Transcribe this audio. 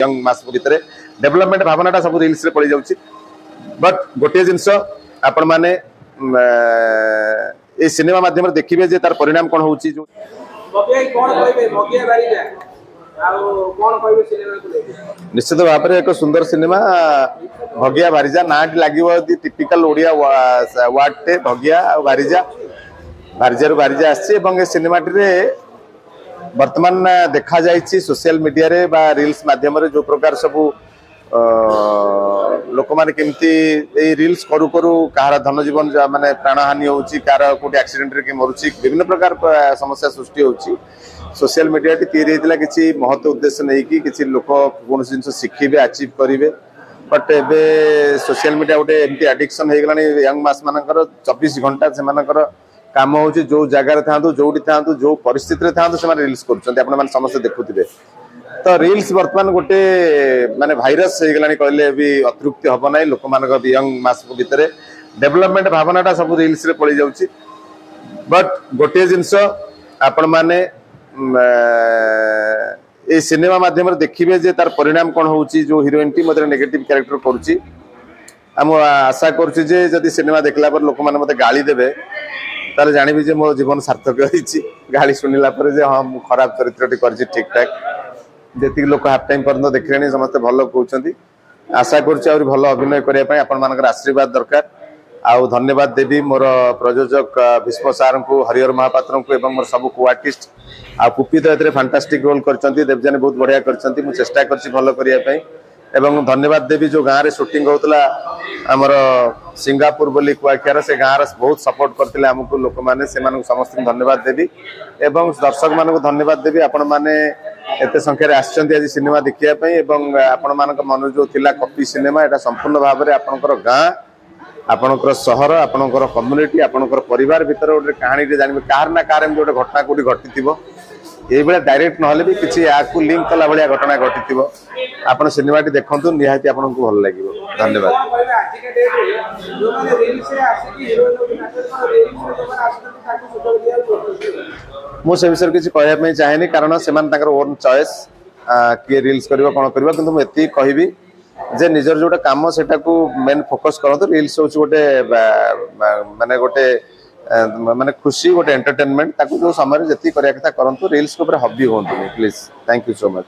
Young मास भितर development भावनाटा सब reels रे पड़ी जाउची बट गोटे जिनस आपण माने ए सिनेमा माध्यम देखिए जे तार परिणाम कौन होउची जो निश्चित भाव में एक सुंदर सिनेमा भगिया बारिजा ना लगे टिपिकल ओडिया वार्ड टे भगिया बारिजा बारिजा बारिजा आसी सिनेमा वर्तमान देखा जाइए सोशल मीडिया रे बा रील्स माध्यम रे जो प्रकार सबू लोक मैंने केमती रील्स करू करू कहार धन जीवन माने प्राणहानि होउची कार कोटी एक्सीडेंट रे के मरुची विभिन्न प्रकार समस्या सृष्टि होउची सोशल मीडिया टी तैयारी हेतिला किछि महत्व उद्देश्य नै कि किछि लोक कोन जिंस शिखिबे अचीव करिवे बट एबे सोशल मीडिया गोटे एमती एडिक्शन हे गलानी यंग मास मानकर 24 घंटा से मानकर काम होउची जो जगह रे थांतु जोडी थांतु जो परिस्थिति रे थांतु से माने रील्स करछन्ते आपण माने समस्त देखुथिबे तो रील्स वर्तमान गोटे माने भाइरस हे गलानी कहले भी अतृप्ति हबो नै लोक मानक यंग मास भितर डेवलपमेंट भावनाटा सब रील्स रे पड़ी जाउची बट गोटे जिंस आपण माने ए सिनेमा माध्यम देखिए जे तार परिणाम कौन होउची जो हिरोइन टी मते नेगेटिव कैरेक्टर करूची हम आशा करूची जे जदी सिनेमा देखला पर लोक माने मते गाली देबे ताले जानिबी जे मोर जीवन सार्थक होईची गाली सुनिला पर जे हां मु खराब चरित्रटी करची ठीक ठाक जेति लोक हाफ टाइम पर्यंत देखलेनी समस्त भलो कहउचंती आशा करूची और भलो अभिनय करिया पय आपण मानकर आशीर्वाद दरकार आउ धन्यवाद देवी मोर प्रयोजक भीष्म सार को हरिहर महापात्र को एवं मोर सब को आर्टिस्ट आ कुपित एतरे फैंटास्टिक रोल करचंती देवजानी बहुत बढ़िया करचंती मु चेष्टा करची भलो करिया पय एवं धन्यवाद देवी जो गाँव रे शूटिंग होतला हमर सिंगापुर बोली कुआखियार से गाँव रे बहुत सपोर्ट करथिले हमकु लोक माने से मानक समस्त धन्यवाद देवी एवं दर्शक मानक धन्यवाद देवी आपण माने एते संख्या रे आछंती आज सिनेमा देखिया पय एवं आपण मानक मन जो थिला कॉपी सिनेमा एटा संपूर्ण भाव रे आपनकर गाँ आपनकर सहर आपनकर कम्युनिटी आपनकर परिवार भीतर गोटे कहानी जानवे कार ना कार गोटे घटना कोटी घटी ये डायरेक्ट नहले भी किसी आपको लिंक कला भाया घटना घटी आप सिनेमा देखु निहाती आपको भल लगे धन्यवाद मुझे विषय किसी कहना चाहे कारण से ओन चॉइस किए रील्स कर कौन कर कि मुझे कहबी जे निजर जोटा काम सेटा को मेन फोकस करतो रील्स होची गोटे माने गोटे माने खुशी गोटे एंटरटेनमेंट ताको जो समय जति करिया कथा करंतु रील्स को ऊपर हॉबी होंतु please thank you so much.